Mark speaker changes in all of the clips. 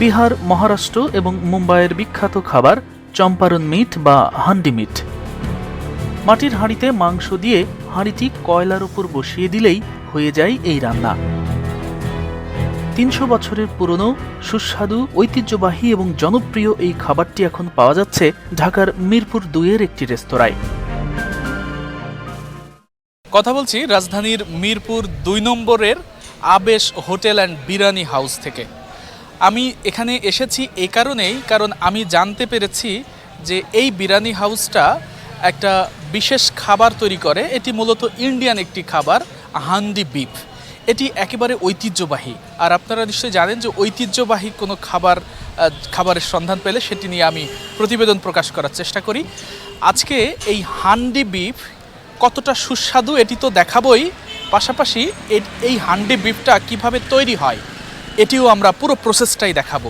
Speaker 1: বিহার, মহারাষ্ট্র এবং মুম্বাইয়ের বিখ্যাত খাবার চম্পারন মিট বা হান্ডি মিট। মাটির হাঁড়িতে মাংস দিয়ে হাঁড়িটি কয়লার উপর বসিয়ে দিলেই হয়ে যায় এই রান্না। ৩০০ বছরের পুরনো, সুস্বাদু, ঐতিহ্যবাহী এবং জনপ্রিয় এই খাবারটি এখন পাওয়া যাচ্ছে ঢাকার মিরপুর ২-এর একটি রেস্তোরাঁয়।
Speaker 2: কথা বলছি রাজধানীর মিরপুর ২ নম্বরের আবেশ হোটেল অ্যান্ড বিরিয়ানি হাউস থেকে। আমি এখানে এসেছি এই কারণেই, কারণ আমি জানতে পেরেছি যে এই বিরিয়ানি হাউসটা একটা বিশেষ খাবার তৈরি করে। এটি মূলত ইন্ডিয়ান একটি খাবার, হান্ডি বিফ। এটি একেবারে ঐতিহ্যবাহী। আর আপনারা নিশ্চয়ই জানেন যে ঐতিহ্যবাহী কোনো খাবারের সন্ধান পেলে সেটি নিয়ে আমি প্রতিবেদন প্রকাশ করার চেষ্টা করি। আজকে এই হান্ডি বিফ কতটা সুস্বাদু এটি তো দেখাবই, পাশাপাশি এই হান্ডি বিফটা কিভাবে তৈরি হয় এটিও আমরা পুরো প্রসেসটাই দেখাবো।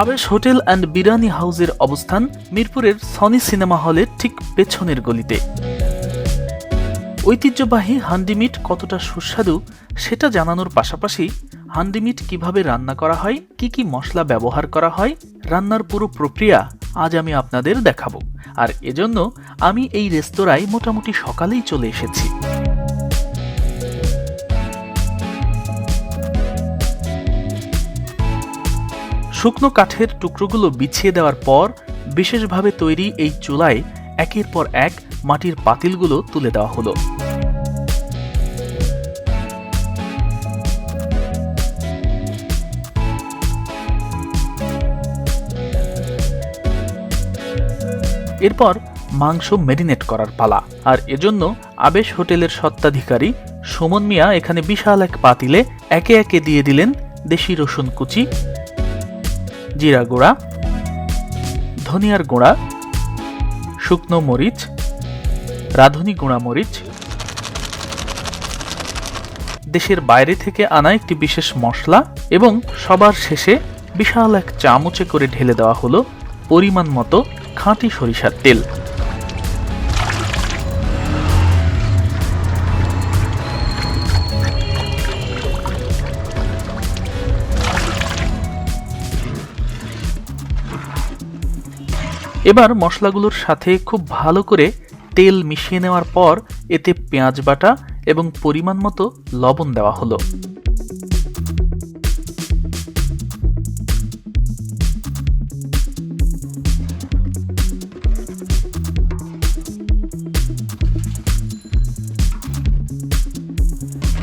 Speaker 1: আবেশ হোটেল অ্যান্ড বিরিয়ানি হাউসের অবস্থান মিরপুরের সনি সিনেমা হলের ঠিক পেছনের গলিতে। ঐতিহ্যবাহী হান্ডি মিট কতটা সুস্বাদু সেটা জানানোর পাশাপাশি হান্ডি মিট কিভাবে রান্না করা হয়, কি কি মশলা ব্যবহার করা হয়, রান্নার পুরো প্রক্রিয়া আজ আমি আপনাদের দেখাবো। আর এজন্য আমি এই রেস্তোরাঁয় মোটামুটি সকালেই চলে এসেছি। শুকনো কাঠের টুকরোগুলো বিছিয়ে দেওয়ার পর বিশেষভাবে তৈরি এই চুলায় একের পর এক মাটির পাতিলগুলো তুলে দেওয়া হলো। এরপর মাংস ম্যারিনেট করার পালা। আর এজন্য আবেশ হোটেলের স্বত্বাধিকারী সুমন মিয়া এখানে বিশাল এক পাতিলে একে একে দিয়ে দিলেন দেশি রসুন কুচি, জিরা গুঁড়া, ধনিয়ার গুঁড়া, শুকনো মরিচ, রাঁধুনি গুঁড়া মরিচ, দেশের বাইরে থেকে আনা একটি বিশেষ মশলা এবং সবার শেষে বিশাল এক চামচে করে ঢেলে দেওয়া হলো পরিমাণ মতো খাঁটি সরিষার তেল। এবার মশলাগুলোর সাথে খুব ভালো করে তেল মিশিয়ে নেওয়ার পর এতে পেঁয়াজ বাটা এবং পরিমাণ মতো লবণ দেওয়া হলো।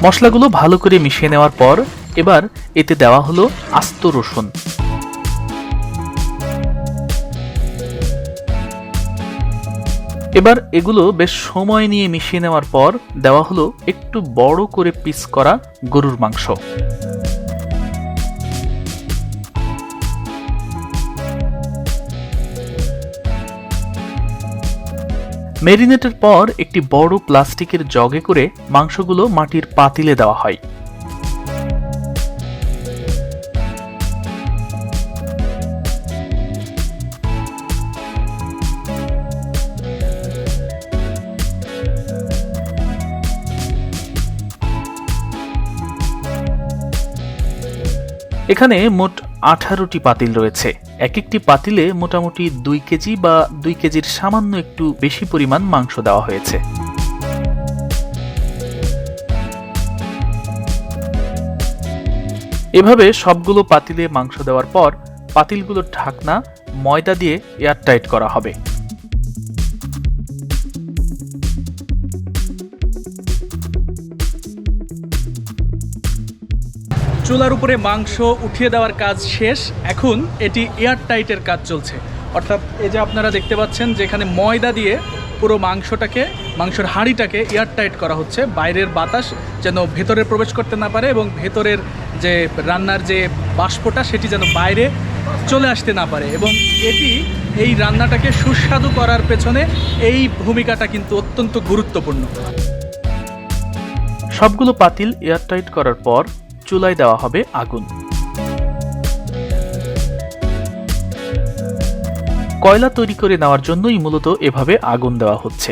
Speaker 1: মশলাগুলো ভালো করে মিশিয়ে নেওয়ার পর এবার এতে দেওয়া হলো আস্ত রসুন। এবার এগুলো বেশ সময় নিয়ে মিশিয়ে নেওয়ার পর দেওয়া হলো একটু বড় করে পিস করা গরুর মাংস। ম্যারিনেটের পর একটি বড় প্লাস্টিকের জগে করে মাংসগুলো মাটির পাতিলে দেওয়া হয়। এখানে মোট 18টি পাতিল রয়েছে। এক একটি পাতিলে মোটামুটি 2 কেজি বা 2 কেজির সামান্য একটু বেশি পরিমাণ মাংস দেওয়া হয়েছে। এভাবে সবগুলো পাতিলে মাংস দেওয়ার পর পাতিলগুলোর ঢাকনা ময়দা দিয়ে এয়ারটাইট করা হবে।
Speaker 2: চুলার উপরে মাংস উঠিয়ে দেওয়ার কাজ শেষ, এখন এটি এয়ারটাইটের কাজ চলছে। অর্থাৎ এই যে আপনারা দেখতে পাচ্ছেন যেখানে ময়দা দিয়ে পুরো মাংসের হাঁড়িটাকে এয়ারটাইট করা হচ্ছে, বাইরের বাতাস যেন ভেতরে প্রবেশ করতে না পারে এবং ভেতরের যে রান্নার যে বাষ্পটা সেটি যেন বাইরে চলে আসতে না পারে। এবং এটি এই রান্নাটাকে সুস্বাদু করার পেছনে এই ভূমিকাটা কিন্তু অত্যন্ত গুরুত্বপূর্ণ।
Speaker 1: সবগুলো পাতিল এয়ারটাইট করার পর চুলায় দেওয়া হবে আগুন। কয়লা তৈরি করে নেওয়ার জন্যই মূলত এভাবে আগুন দেওয়া হচ্ছে।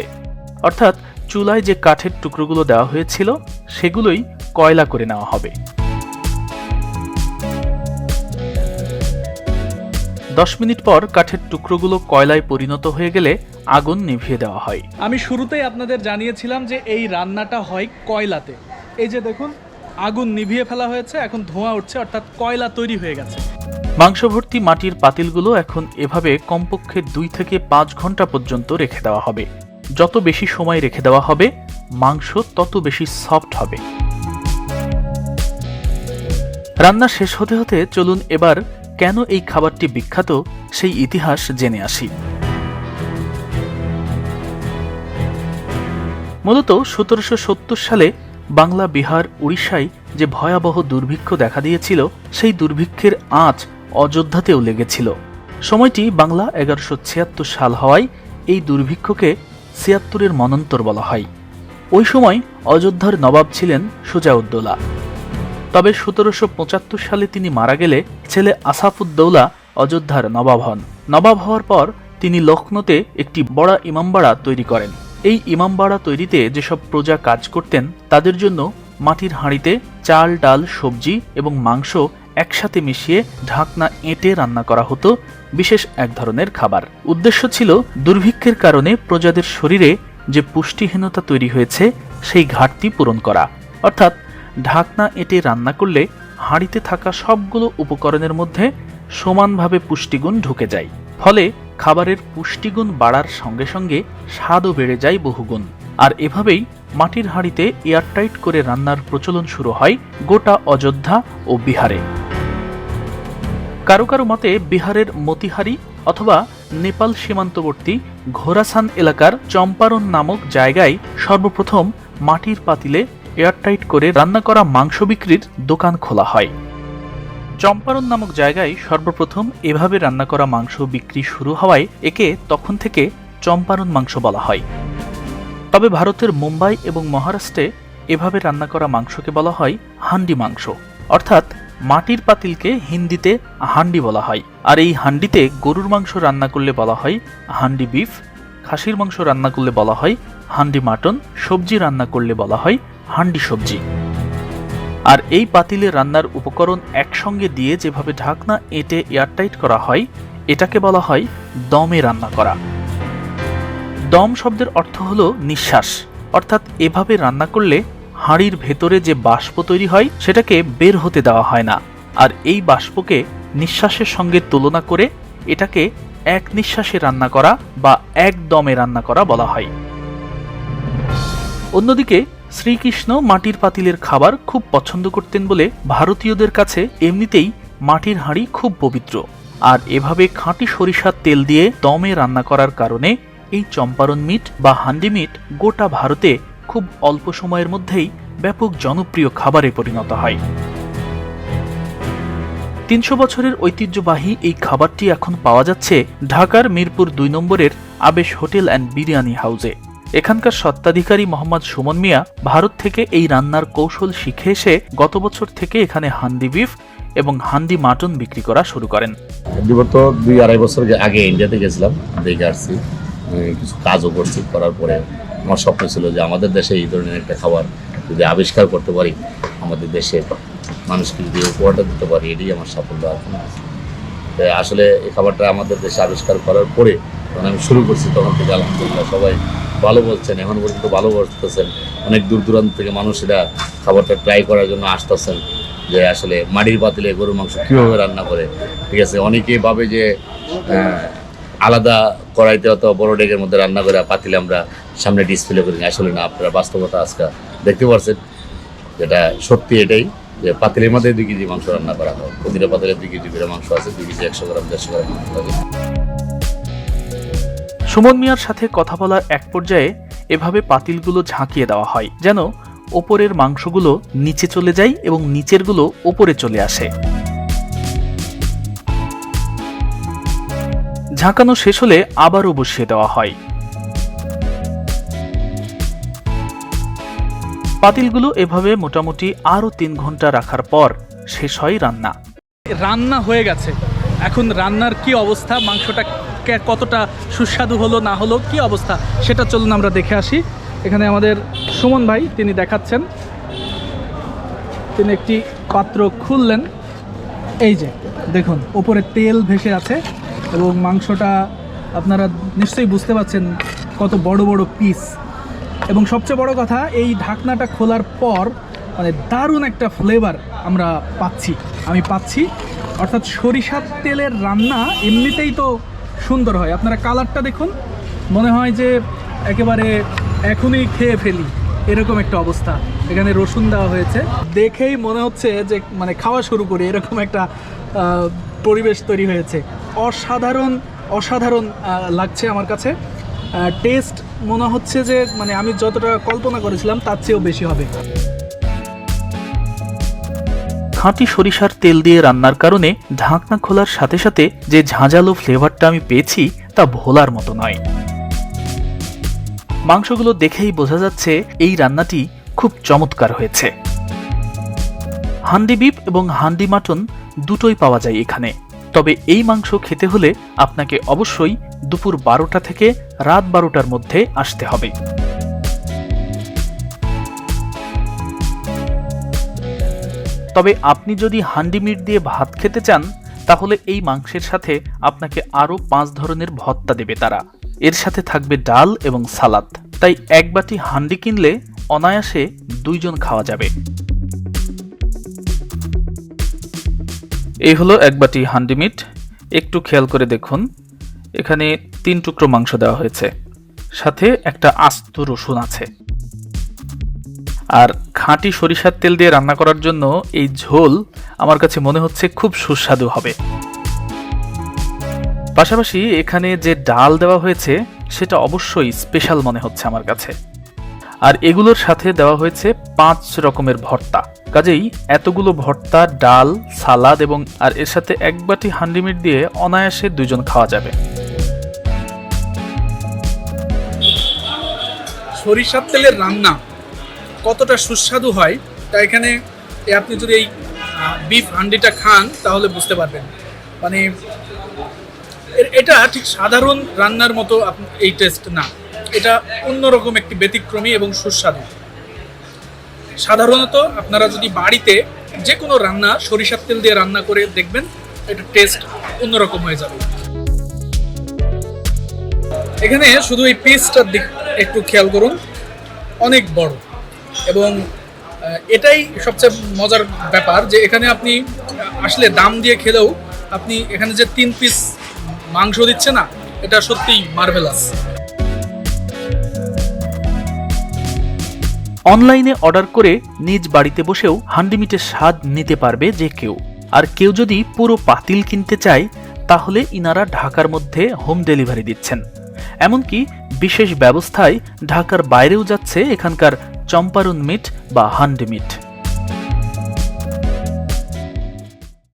Speaker 1: অর্থাৎ চুলায় যে কাঠের টুকরোগুলো দেওয়া হয়েছিল সেগুলোই কয়লা করে নেওয়া হবে। 10 মিনিট পর কাঠের টুকরোগুলো কয়লায় পরিণত হয়ে গেলে আগুন নিভিয়ে দেওয়া হয়।
Speaker 2: আমি শুরুতেই আপনাদের জানিয়েছিলাম যে এই রান্নাটা হয় কয়লাতে। এই যে দেখুন, আগুন নিভিয়ে ফেলা হয়েছে, এখন ধোঁয়া উঠছে, অর্থাৎ কয়লা তৈরি হয়ে গেছে।
Speaker 1: মাংস ভর্তি মাটির পাতিলগুলো এখন এভাবে কমপক্ষে 2 থেকে 5 ঘন্টা পর্যন্ত রেখে দেওয়া হবে। যত বেশি সময় রেখে দেওয়া হবে মাংস তত বেশি সফট হবে। রান্না শেষ হতে হতে চলুন এবার কেন এই খাবারটি বিখ্যাত সেই ইতিহাস জেনে আসি। মূলত 1770 সালে বাংলা, বিহার, উড়িষ্যায় যে ভয়াবহ দুর্ভিক্ষ দেখা দিয়েছিল সেই দুর্ভিক্ষের আঁচ অযোধ্যাতেও লেগেছিল। সময়টি বাংলা 1176 সাল হওয়ায় এই দুর্ভিক্ষকে 76-এর মনন্তর বলা হয়। ওই সময় অযোধ্যার নবাব ছিলেন সুজাউদ্দৌলা। তবে 1775 সালে তিনি মারা গেলে ছেলে আসাফউদ্দৌলা অযোধ্যার নবাব হন। নবাব হওয়ার পর তিনি লখনৌতে একটি বড় ইমামবাড়া তৈরি করেন। এই ইমামবাড়া তৈরিতে যেসব প্রজা কাজ করতেন তাদের জন্য মাটির হাঁড়িতে চাল, ডাল, সবজি এবং মাংস একসাথে মিশিয়ে ঢাকনা এঁটে রান্না করা হতো বিশেষ এক ধরনের খাবার। উদ্দেশ্য ছিল দুর্ভিক্ষের কারণে প্রজাদের শরীরে যে পুষ্টিহীনতা তৈরি হয়েছে সেই ঘাটতি পূরণ করা। অর্থাৎ ঢাকনা এঁটে রান্না করলে হাঁড়িতে থাকা সবগুলো উপকরণের মধ্যে সমানভাবে পুষ্টিগুণ ঢুকে যায়, ফলে খাবারের পুষ্টিগুণ বাড়ার সঙ্গে সঙ্গে স্বাদও বেড়ে যায় বহুগুণ। আর এভাবেই মাটির হাঁড়িতে এয়ারটাইট করে রান্নার প্রচলন শুরু হয় গোটা অযোধ্যা ও বিহারে। কারো কারো মতে বিহারের মতিহারি অথবা নেপাল সীমান্তবর্তী ঘোরাসান এলাকার চম্পারণ নামক জায়গায় সর্বপ্রথম মাটির পাতিলে এয়ারটাইট করে রান্না করা মাংস বিক্রির দোকান খোলা হয়। চম্পারণ নামক জায়গায় সর্বপ্রথম এভাবে রান্না করা মাংস বিক্রি শুরু হওয়ায় একে তখন থেকে চম্পারণ মাংস বলা হয়। তবে ভারতের মুম্বাই এবং মহারাষ্ট্রে এভাবে রান্না করা মাংসকে বলা হয় হান্ডি মাংস। অর্থাৎ মাটির পাতিলকে হিন্দিতে হান্ডি বলা হয়। আর এই হান্ডিতে গরুর মাংস রান্না করলে বলা হয় হান্ডি বিফ, খাসির মাংস রান্না করলে বলা হয় হান্ডি মাটন, সবজি রান্না করলে বলা হয় হান্ডি সবজি। আর এই পাতিলে রান্নার উপকরণ একসঙ্গে দিয়ে যেভাবে ঢাকনা এঁটে এয়ারটাইট করা হয় এটাকে বলা হয় দমে রান্না করা। দম শব্দের অর্থ হলো নিঃশ্বাস। অর্থাৎ এভাবে রান্না করলে হাঁড়ির ভেতরে যে বাষ্প তৈরি হয় সেটাকে বের হতে দেওয়া হয় না। আর এই বাষ্পকে নিঃশ্বাসের সঙ্গে তুলনা করে এটাকে এক নিঃশ্বাসে রান্না করা বা এক দমে রান্না করা বলা হয়। অন্যদিকে শ্রীকৃষ্ণ মাটির পাতিলের খাবার খুব পছন্দ করতেন বলে ভারতীয়দের কাছে এমনিতেই মাটির হাঁড়ি খুব পবিত্র। আর এভাবে খাঁটি সরিষার তেল দিয়ে দমে রান্না করার কারণে এই চম্পারণ মিট বা হান্ডি মিট গোটা ভারতে খুব অল্প সময়ের মধ্যেই ব্যাপক জনপ্রিয় খাবারে পরিণত হয়। 300 বছরের ঐতিহ্যবাহী এই খাবারটি এখন পাওয়া যাচ্ছে ঢাকার মিরপুর 2 নম্বরের আবেশ হোটেল অ্যান্ড বিরিয়ানি হাউসে। এখানকার স্বত্বাধিকারী মোহাম্মদ সুমন মিয়া ভারত থেকে এই রান্নার কৌশল শিখে এসে গত বছর থেকে এখানে হান্ডি বিফ এবং হান্ডি মাটন বিক্রি করা শুরু করেন।
Speaker 3: বিগত 2-2.5 বছর আগে ইন্ডিয়াতে গেছিলাম, দেখে আসছি, কিছু কাজও করছি। করার পরে আমার স্বপ্ন ছিল যে আমাদের দেশে এই ধরনের একটা খাবার যদি আবিষ্কার করতে পারি, আমাদের দেশে মানুষকে যদি উপহারটা দিতে পারি, এটাই আমার সাফল্য। আসলে এই খাবারটা আমাদের দেশে আবিষ্কার করার পরে যখন আমি শুরু করছি তখন থেকে আলহামদুলিল্লাহ সবাই ভালো বলছেন, এখন পর্যন্ত ভালো বলতেছেন। অনেক দূর দূরান্ত থেকে মানুষেরা খাবারটা ট্রাই করার জন্য আসতেছেন যে আসলে মাটির পাতিলে গরুর মাংস কীভাবে রান্না করে। ঠিক আছে, অনেকেই ভাবে যে আলাদা কড়াইতে অথবা বড় ডেকের মধ্যে রান্না করে পাতিলে আমরা সামনে ডিসপ্লে করি। আসলে না, আপনারা বাস্তবতা আজকে দেখতে পাচ্ছেন, যেটা সত্যি এটাই যে পাতিলের মধ্যে 2 কেজি মাংস রান্না করা হয়। প্রতিটা পাতিলে 2 কেজি করে মাংস আছে, 2 কেজি 100 গ্রাম 150 গ্রাম মাংস আছে।
Speaker 1: সুমন মিয়ার সাথে কথা বলার এক পর্যায়ে এভাবে পাতিলগুলো ঝাঁকিয়ে দেওয়া হয় যেন ওপরের মাংসগুলো নিচে চলে যায় এবং নিচেরগুলো ওপরে চলে আসে। ঝাঁকানো শেষ হলে আবারও বসিয়ে দেওয়া হয়। পাতিলগুলো এভাবে মোটামুটি আরো 3 ঘন্টা রাখার পর শেষ হয় রান্না।
Speaker 2: রান্না হয়ে গেছে, এখন রান্নার কি অবস্থা, মাংসটা কতটা সুস্বাদু হলো না হলো, কি অবস্থা সেটা চলুন আমরা দেখে আসি। এখানে আমাদের সুমন ভাই তিনি দেখাচ্ছেন। তিনি একটি পাত্র খুললেন। এই যে দেখুন, উপরে তেল ভেসে আছে এবং মাংসটা আপনারা নিশ্চয়ই বুঝতে পারছেন কত বড় বড় পিস। এবং সবচেয়ে বড় কথা, এই ঢাকনাটা খোলার পর মানে দারুণ একটা ফ্লেভার আমি পাচ্ছি। অর্থাৎ সরিষার তেলের রান্না এমনিতেই তো সুন্দর হয়, আপনারা কালারটা দেখুন, মনে হয় যে একেবারে এখনই খেয়ে ফেলি এরকম একটা অবস্থা। এখানে রসুন দেওয়া হয়েছে, দেখেই মনে হচ্ছে যে মানে খাওয়া শুরু করি এরকম একটা পরিবেশ তৈরি হয়েছে। অসাধারণ লাগছে আমার কাছে। টেস্ট মনে হচ্ছে যে মানে আমি যতটা কল্পনা করেছিলাম তার চেয়েও বেশি হবে।
Speaker 1: খাঁটি সরিষার তেল দিয়ে রান্নার কারণে ঢাকনা খোলার সাথে সাথে যে ঝাঁঝালো ফ্লেভারটা আমি পেয়েছি তা ভোলার মতো নয়। মাংসগুলো দেখেই বোঝা যাচ্ছে এই রান্নাটি খুব চমৎকার হয়েছে। হান্ডি বিফ এবং হান্ডি মাটন দুটোই পাওয়া যায় এখানে। তবে এই মাংস খেতে হলে আপনাকে অবশ্যই দুপুর 12টা থেকে রাত 12টার মধ্যে আসতে হবে। তবে আপনি যদি হান্ডি মিট দিয়ে ভাত খেতে চান তাহলে এই মাংসের সাথে আপনাকে আরও 5 ধরনের ভর্তা দেবে তারা। এর সাথে থাকবে ডাল এবং সালাদ। তাই এক বাটি হান্ডি কিনলে অনায়াসে 2 জন খাওয়া যাবে। এই হলো এক বাটি হান্ডি মিট। একটু খেয়াল করে দেখুন, এখানে 3 টুকরো মাংস দেওয়া হয়েছে, সাথে একটা আস্ত রসুন আছে। আর খাঁটি সরিষার তেল দিয়ে রান্না করার জন্য এই ঝোল আমার কাছে মনে হচ্ছে খুব সুস্বাদু হবে। পাশাপাশি এখানে যে ডাল দেওয়া হয়েছে সেটা অবশ্যই স্পেশাল মনে হচ্ছে আমার কাছে। আর এগুলোর সাথে দেওয়া হয়েছে 5 রকমের ভর্তা। কাজেই এতগুলো ভর্তা, ডাল, সালাদ এবং আর এর সাথে এক বাটি হান্ডি মিট দিয়ে অনায়াসে 2 জন খাওয়া যাবে।
Speaker 2: সরিষার তেলের রান্না কতটা সুস্বাদু হয় তা এখানে আপনি যদি এই বিফ হান্ডিটা খান তাহলে বুঝতে পারবেন। মানে এটা ঠিক সাধারণ রান্নার মতো এই টেস্ট না, এটা অন্যরকম একটি ব্যতিক্রমী এবং সুস্বাদু। সাধারণত আপনারা যদি বাড়িতে যে কোনো রান্না সরিষার তেল দিয়ে রান্না করে দেখবেন, এটা টেস্ট অন্যরকম হয়ে যাবে। এখানে শুধু এই পিসটার দিক একটু খেয়াল করুন, অনেক বড়। এবং এটাই সবচেয়ে মজার ব্যাপার যে এখানে আপনি আসলে দাম দিয়ে খেলেও আপনি এখানে যে 3 পিস মাংস দিচ্ছে না, এটা সত্যিই মার্ভেলাস।
Speaker 1: অনলাইনে অর্ডার করে নিজ বাড়িতে বসেও হান্ডি মিটের স্বাদ নিতে পারবে যে কেউ। আর কেউ যদি পুরো পাতিল কিনতে চায় তাহলে ইনারা ঢাকার মধ্যে হোম ডেলিভারি দিচ্ছেন। এমনকি বিশেষ ব্যবস্থায় ঢাকার বাইরেও যাচ্ছে এখানকার চম্পারন মিট বা হান্ডি মিট।